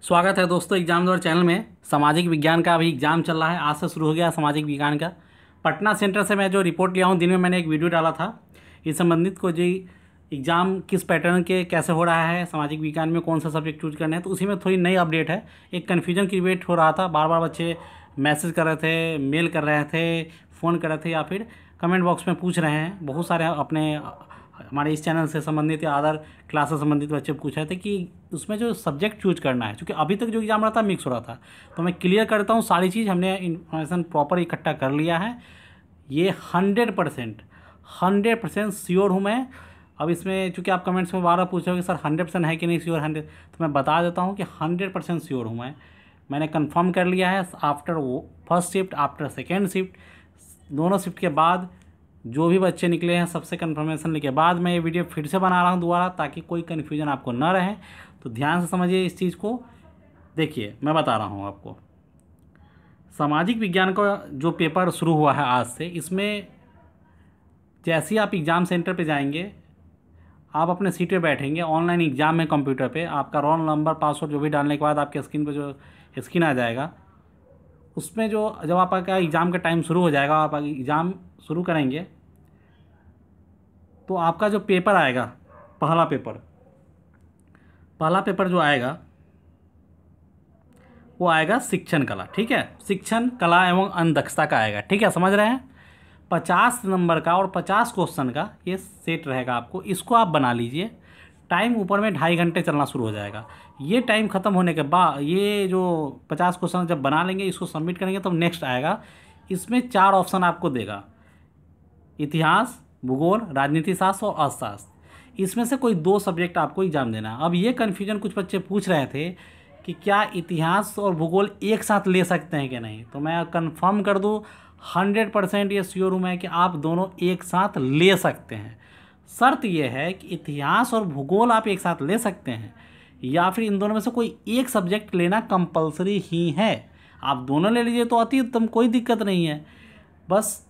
स्वागत है दोस्तों एग्जाम दौर चैनल में। सामाजिक विज्ञान का अभी एग्ज़ाम चल रहा है, आज से शुरू हो गया सामाजिक विज्ञान का। पटना सेंटर से मैं जो रिपोर्ट लिया हूँ, दिन में मैंने एक वीडियो डाला था इस संबंधित को जी एग्ज़ाम किस पैटर्न के कैसे हो रहा है, सामाजिक विज्ञान में कौन सा सब्जेक्ट चूज करना है। तो उसी में थोड़ी नई अपडेट है। एक कन्फ्यूजन क्रिएट हो रहा था, बार बार बच्चे मैसेज कर रहे थे, मेल कर रहे थे, फ़ोन कर रहे थे या फिर कमेंट बॉक्स में पूछ रहे हैं। बहुत सारे अपने हमारे इस चैनल से संबंधित या अदर क्लास से संबंधित बच्चे पूछ रहे थे कि उसमें जो सब्जेक्ट चूज करना है, क्योंकि अभी तक जो एग्जाम रहा था मिक्स हो रहा था। तो मैं क्लियर करता हूँ सारी चीज़, हमने इन्फॉर्मेशन प्रॉपर इकट्ठा कर लिया है। ये 100% श्योर हूँ मैं। अब इसमें चूँकि आप कमेंट्स में बार बार पूछ रहे हो कि सर 100% है कि नहीं श्योर 100, तो मैं बता देता हूँ कि 100% श्योर हूँ मैंने कंफर्म कर लिया है। आफ्टर वो first shift, after second shift, दोनों शिफ्ट के बाद जो भी बच्चे निकले हैं सबसे कंफर्मेशन लेके बाद मैं ये वीडियो फिर से बना रहा हूँ दोबारा, ताकि कोई कन्फ्यूजन आपको न रहे। तो ध्यान से समझिए इस चीज़ को। देखिए मैं बता रहा हूँ आपको, सामाजिक विज्ञान का जो पेपर शुरू हुआ है आज से, इसमें जैसे ही आप एग्ज़ाम सेंटर पे जाएंगे, आप अपने सीट पे बैठेंगे, ऑनलाइन एग्ज़ाम में कंप्यूटर पे आपका रोल नंबर पासवर्ड जो भी डालने के बाद आपके स्क्रीन पे जो स्क्रीन आ जाएगा, उसमें जो जब आपका एग्ज़ाम का टाइम शुरू हो जाएगा, आप एग्ज़ाम शुरू करेंगे तो आपका जो पेपर आएगा, पहला पेपर जो आएगा वो आएगा शिक्षण कला। ठीक है, शिक्षण कला एवं अनदक्षता का आएगा। ठीक है, समझ रहे हैं। 50 नंबर का और 50 क्वेश्चन का ये सेट रहेगा आपको। इसको आप बना लीजिए। टाइम ऊपर में 2.5 घंटे चलना शुरू हो जाएगा। ये टाइम ख़त्म होने के बाद ये जो 50 क्वेश्चन जब बना लेंगे, इसको सबमिट करेंगे, तब नेक्स्ट आएगा। इसमें 4 ऑप्शन आपको देगा, इतिहास, भूगोल, राजनीति शास्त्र और अर्थशास्त्र। इसमें से कोई 2 सब्जेक्ट आपको एग्जाम देना है। अब ये कन्फ्यूजन कुछ बच्चे पूछ रहे थे कि क्या इतिहास और भूगोल एक साथ ले सकते हैं कि नहीं। तो मैं कंफर्म कर दूं 100% ये श्योर हूँ मैं कि आप दोनों एक साथ ले सकते हैं। शर्त यह है कि इतिहास और भूगोल आप एक साथ ले सकते हैं, या फिर इन दोनों में से कोई एक सब्जेक्ट लेना कंपलसरी ही है। आप दोनों ले लीजिए तो अति उत्तम, कोई दिक्कत नहीं है। बस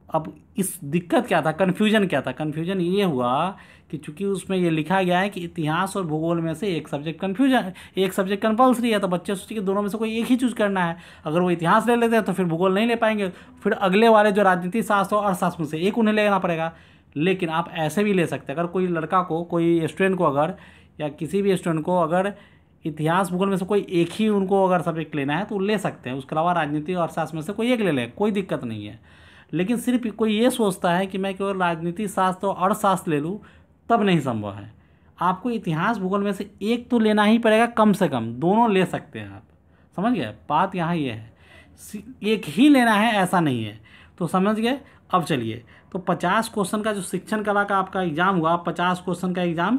अब इस दिक्कत क्या था, कन्फ्यूजन क्या था? कन्फ्यूजन ये हुआ कि चूंकि उसमें ये लिखा गया है कि इतिहास और भूगोल में से एक सब्जेक्ट कंपलसरी है, तो बच्चे सोचे कि दोनों में से कोई एक ही चूज करना है। अगर वो इतिहास ले लेते हैं तो फिर भूगोल नहीं ले पाएंगे, फिर अगले वाले जो राजनीति शास्त्र और अर्थशास्त्र में से एक उन्हें लेना पड़ेगा। लेकिन आप ऐसे भी ले सकते हैं, अगर कोई लड़का को, कोई स्टूडेंट को अगर, या किसी भी स्टूडेंट को अगर इतिहास भूगोल में से कोई एक ही उनको अगर सब्जेक्ट लेना है तो ले सकते हैं। उसके अलावा राजनीति और अर्थशास्त्र में से कोई एक ले लें, कोई दिक्कत नहीं है। लेकिन सिर्फ कोई ये सोचता है कि मैं केवल राजनीति शास्त्र और अर्थशास्त्र ले लूँ, तब नहीं संभव है। आपको इतिहास भूगोल में से एक तो लेना ही पड़ेगा कम से कम। दोनों ले सकते हैं आप, समझ गए? बात यहाँ ये है, एक ही लेना है ऐसा नहीं है। तो समझ गए। अब चलिए, तो 50 क्वेश्चन का जो शिक्षण कला का आपका एग्जाम हुआ, आप 50 क्वेश्चन का एग्जाम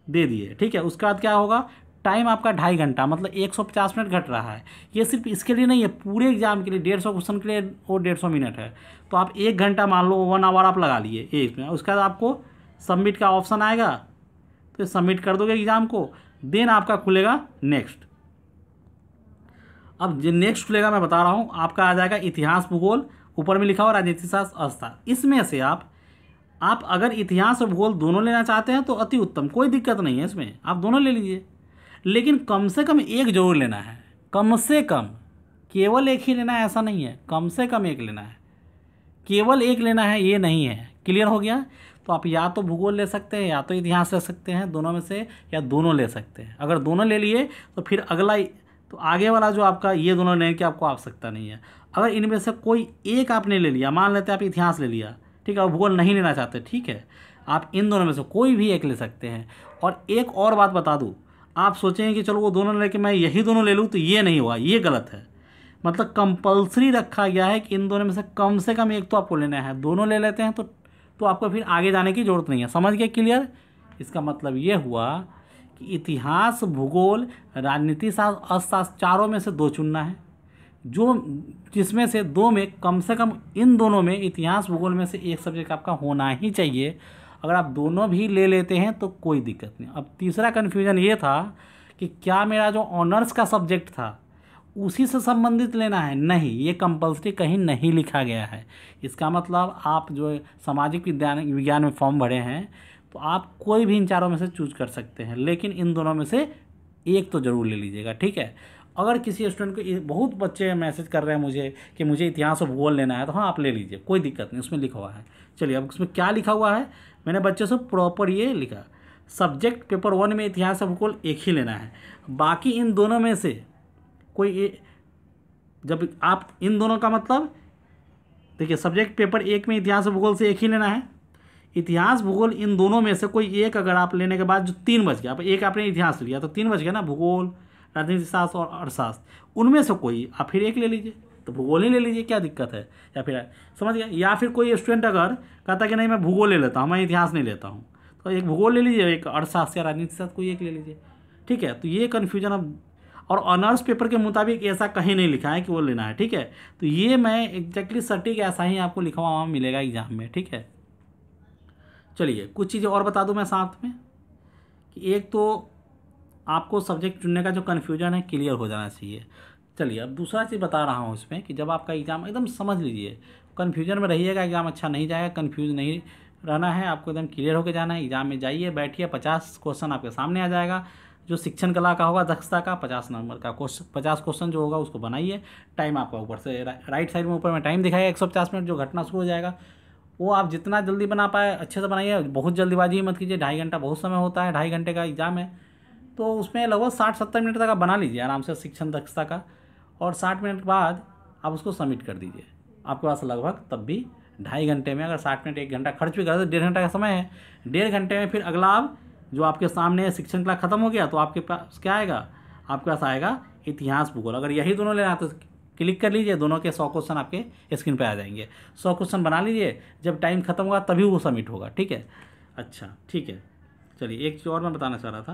दे दिए। ठीक है, उसके बाद क्या होगा, टाइम आपका 2.5 घंटा, मतलब 150 मिनट घट रहा है। ये सिर्फ इसके लिए नहीं है, पूरे एग्जाम के लिए 150 क्वेश्चन के लिए वो 150 मिनट है। तो आप 1 घंटा मान लो, 1 आवर आप लगा लिए एक में। उसके बाद आपको सबमिट का ऑप्शन आएगा, तो सबमिट कर दोगे एग्जाम को, देन आपका खुलेगा नेक्स्ट। अब जो नेक्स्ट खुलेगा मैं बता रहा हूँ, आपका आ जाएगा इतिहास भूगोल, ऊपर में लिखा हुआ राजनीति शास्त्र अर्थशास्त्र। इसमें से आप अगर इतिहास और भूगोल दोनों लेना चाहते हैं तो अति उत्तम, कोई दिक्कत नहीं है इसमें, आप दोनों ले लीजिए। लेकिन कम से कम एक जरूर लेना है, कम से कम। केवल एक ही लेना है ऐसा नहीं है, कम से कम एक लेना है। केवल एक लेना है ये नहीं है। क्लियर हो गया? तो आप या तो भूगोल ले सकते हैं या तो इतिहास ले सकते हैं, दोनों में से, या दोनों ले सकते हैं। अगर दोनों ले लिए तो फिर अगला, तो आगे वाला जो आपका, ये दोनों लेने की आपको आवश्यकता नहीं है। अगर इनमें से कोई एक आपने ले लिया, मान लेते हैं आप इतिहास ले लिया, ठीक है, और भूगोल नहीं लेना चाहते, ठीक है, आप इन दोनों में से कोई भी एक ले सकते हैं। और एक और बात बता दूँ, आप सोचेंगे कि चलो वो दोनों लेके मैं यही दोनों ले लूँ, तो ये नहीं होगा, ये गलत है। मतलब कंपलसरी रखा गया है कि इन दोनों में से कम एक तो आपको लेना है। दोनों ले लेते हैं तो आपको फिर आगे जाने की ज़रूरत नहीं है। समझ गए? क्लियर? इसका मतलब ये हुआ कि इतिहास, भूगोल, राजनीति शास्त्र, अर्थशास्त्र, चारों में से 2 चुनना है, जिसमें से 2 में कम से कम, इन दोनों में, इतिहास भूगोल में से एक सब्जेक्ट आपका होना ही चाहिए। अगर आप दोनों भी ले लेते हैं तो कोई दिक्कत नहीं। अब तीसरा कन्फ्यूजन ये था कि क्या मेरा जो ऑनर्स का सब्जेक्ट था उसी से संबंधित लेना है। नहीं, ये कंपलसरी कहीं नहीं लिखा गया है। इसका मतलब आप जो सामाजिक विज्ञान में फॉर्म भरे हैं, तो आप कोई भी इन चारों में से चूज कर सकते हैं, लेकिन इन दोनों में से एक तो ज़रूर ले लीजिएगा, ठीक है। अगर किसी स्टूडेंट को, बहुत बच्चे मैसेज कर रहे हैं मुझे कि मुझे इतिहास और भूगोल लेना है, तो हाँ आप ले लीजिए, कोई दिक्कत नहीं, उसमें लिखा हुआ है। चलिए अब उसमें क्या लिखा हुआ है, मैंने बच्चे से प्रॉपर ये लिखा, सब्जेक्ट पेपर 1 में इतिहास और भूगोल एक ही लेना है, बाकी इन दोनों में से कोई जब आप इन दोनों का मतलब देखिए, सब्जेक्ट पेपर 1 में इतिहास और भूगोल से एक ही लेना है, इतिहास भूगोल इन दोनों में से कोई एक अगर आप लेने के बाद जो 3 बच गया, आप एक आपने इतिहास लिया तो 3 बच गया ना, भूगोल, राजनीति शास्त्र और अर्थशास्त्र, उनमें से कोई आप फिर एक ले लीजिए, तो भूगोल ही ले लीजिए, क्या दिक्कत है। या फिर समझ गया, या फिर कोई स्टूडेंट अगर कहता कि नहीं मैं भूगोल ले लेता हूँ, मैं इतिहास नहीं लेता हूँ, तो एक भूगोल ले लीजिए, एक अर्थशास्त्र या राजनीति शास्त्र कोई एक ले लीजिए, ठीक है। तो ये कन्फ्यूजन अब, और ऑनर्स पेपर के मुताबिक ऐसा कहीं नहीं लिखा है कि वो लेना है, ठीक है। तो ये मैं एग्जैक्टली सटीक ऐसा ही आपको लिखा हुआ मिलेगा एग्जाम में, ठीक है। चलिए कुछ चीज़ें और बता दूं मैं साथ में, कि एक तो आपको सब्जेक्ट चुनने का जो कन्फ्यूजन है क्लियर हो जाना चाहिए। चलिए अब दूसरा चीज़ बता रहा हूँ इसमें, कि जब आपका एग्ज़ाम एकदम समझ लीजिए, कन्फ्यूजन में रहिएगा, एग्ज़ाम अच्छा नहीं जाएगा, कन्फ्यूज नहीं रहना है आपको, एकदम क्लियर होकर जाना है। एग्ज़ाम में जाइए, बैठिए, 50 क्वेश्चन आपके सामने आ जाएगा, जो शिक्षण कला का होगा, दक्षता का 50 नंबर का क्वेश्चन, 50 क्वेश्चन जो होगा उसको बनाइए। टाइम आपका ऊपर से राइट साइड में ऊपर में टाइम दिखाएगा 150 मिनट, जो घटना शुरू हो जाएगा वो आप जितना जल्दी बना पाए अच्छे से बनाइए, बहुत जल्दीबाजी मत कीजिए, 2.5 घंटा बहुत समय होता है, 2.5 घंटे का एग्जाम है, तो उसमें लगभग 60-70 मिनट तक आप बना लीजिए आराम से शिक्षण दक्षता का, और 60 मिनट बाद आप उसको सबमिट कर दीजिए। आपके पास लगभग तब भी 2.5 घंटे में, अगर 60 मिनट 1 घंटा खर्च भी कर तो 1.5 घंटा का समय है, 1.5 घंटे में फिर अगला आप जो आपके सामने शिक्षण क्लास खत्म हो गया, तो आपके पास क्या आएगा, आपके पास आएगा इतिहास भूगोल। अगर यही दोनों लेना है तो क्लिक कर लीजिए, दोनों के 100 क्वेश्चन आपके स्क्रीन पे आ जाएंगे, 100 क्वेश्चन बना लीजिए, जब टाइम खत्म होगा तभी वो सबमिट होगा, ठीक है। अच्छा ठीक है, चलिए एक चीज़ और मैं बताना चाह रहा था,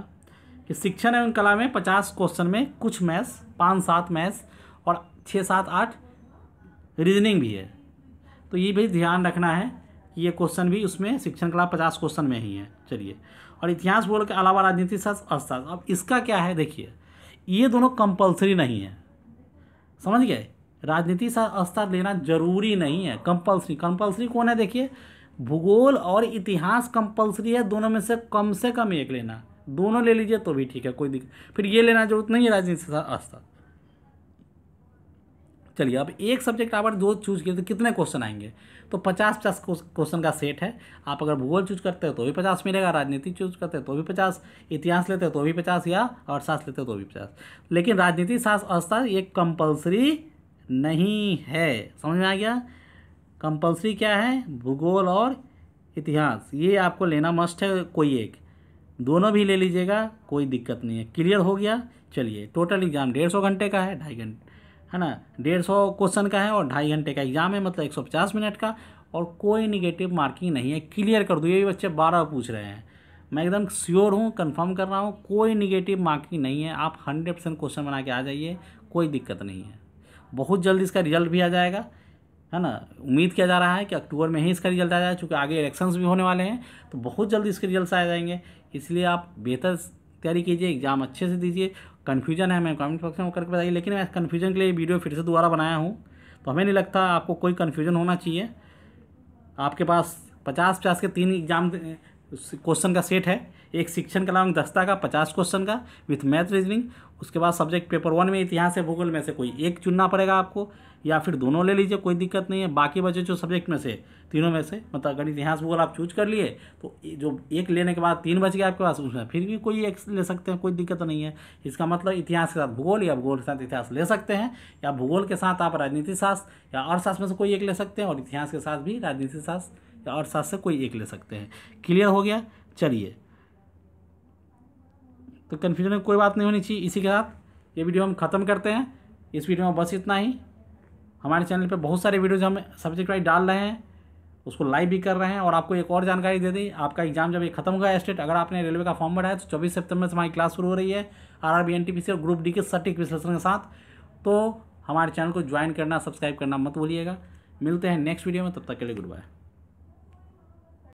कि शिक्षण एवं कला में 50 क्वेश्चन में कुछ मैथ्स, 5-7 मैथ्स और 6-7-8 रीजनिंग भी है, तो ये भी ध्यान रखना है कि ये क्वेश्चन भी उसमें शिक्षण कला 50 क्वेश्चन में ही है। चलिए, और इतिहास भूगोल के अलावा राजनीति शास्त्र, अर्थशास्त्र, अब इसका क्या है देखिए, ये दोनों कंपलसरी नहीं है, समझ गए। राजनीति शास्त्र अर्थशास्त्र लेना जरूरी नहीं है, कंपलसरी कौन है देखिए, भूगोल और इतिहास कंपलसरी है, दोनों में से कम एक लेना, दोनों ले लीजिए तो भी ठीक है, कोई दिक्कत, फिर ये लेना जरूरत नहीं है राजनीति शास्त्र अर्थशास्त्र। चलिए अब एक सब्जेक्ट आप दो चूज किए तो कितने क्वेश्चन आएंगे, तो 50 क्वेश्चन का सेट है। आप अगर भूगोल चूज करते हो तो भी 50 मिलेगा, राजनीति चूज करते हो तो भी 50, इतिहास लेते हो तो भी 50, या अर्थशास्त्र लेते हो तो भी 50। लेकिन राजनीति शास्त्र अर्थशास्त्र ये कंपलसरी नहीं है, समझ में आ गया। कंपलसरी क्या है, भूगोल और इतिहास, ये आपको लेना मस्ट है, कोई एक, दोनों भी ले लीजिएगा, कोई दिक्कत नहीं है। क्लियर हो गया। चलिए टोटल एग्जाम 150 घंटे का है, 2.5 घंटे है ना, 150 क्वेश्चन का है और 2.5 घंटे का एग्जाम है, मतलब 150 मिनट का, और कोई निगेटिव मार्किंग नहीं है। क्लियर कर दो, ये बच्चे 12 पूछ रहे हैं, मैं एकदम श्योर हूँ, कंफर्म कर रहा हूँ, कोई निगेटिव मार्किंग नहीं है। आप 100% क्वेश्चन बना के आ जाइए, कोई दिक्कत नहीं है। बहुत जल्द इसका रिजल्ट भी आ जाएगा, है ना। उम्मीद किया जा रहा है कि अक्टूबर में ही इसका रिजल्ट आ जाए, चूँकि आगे इलेक्शंस भी होने वाले हैं, तो बहुत जल्दी इसके रिजल्ट आ जाएंगे। इसलिए आप बेहतर तैयारी कीजिए, एग्जाम अच्छे से दीजिए। कन्फ्यूजन है मैं कमेंट बॉक्स में करके बताइए, लेकिन मैं कन्फ्यूजन के लिए वीडियो फिर से दोबारा बनाया हूँ, तो हमें नहीं लगता आपको कोई कन्फ्यूजन होना चाहिए। आपके पास 50 के 3 एग्जाम क्वेश्चन का सेट है, एक शिक्षण कला एवं दक्षता का 50 क्वेश्चन का विथ मैथ रीजनिंग, उसके बाद सब्जेक्ट पेपर 1 में इतिहास या भूगोल में से कोई एक चुनना पड़ेगा आपको, या फिर दोनों ले लीजिए, कोई दिक्कत नहीं है। बाकी बचे जो सब्जेक्ट में से, तीनों में से, मतलब अगर इतिहास भूगोल आप चूज कर लिए तो जो एक लेने के बाद 3 बच गया आपके पास, उसमें फिर भी कोई एक ले सकते हैं, कोई दिक्कत नहीं है। इसका मतलब इतिहास के साथ भूगोल या भूगोल के साथ इतिहास ले सकते हैं, या भूगोल के साथ आप राजनीति शास्त्र या अर्थशास्त्र में से कोई एक ले सकते हैं, और इतिहास के साथ भी राजनीति शास्त्र या अर्थशास्त्र से कोई एक ले सकते हैं। क्लियर हो गया। चलिए, तो कन्फ्यूजन में कोई बात नहीं होनी चाहिए। इसी के साथ ये वीडियो हम ख़त्म करते हैं। इस वीडियो में बस इतना ही। हमारे चैनल पे बहुत सारे वीडियोज़ हम सब्जेक्ट वाइज डाल रहे हैं, उसको लाइव भी कर रहे हैं। और आपको एक और जानकारी दे दी, आपका एग्जाम जब ये खत्म होगा स्टेट, अगर आपने रेलवे का फॉर्म भरा है तो 24 सितंबर से हमारी क्लास शुरू हो रही है आरआरबी एनटीपीसी और ग्रुप डी के सटीक विश्लेषण के साथ। तो हमारे चैनल को ज्वाइन करना, सब्सक्राइब करना मत भूलिएगा। मिलते हैं नेक्स्ट वीडियो में, तब तक के लिए गुड बाय।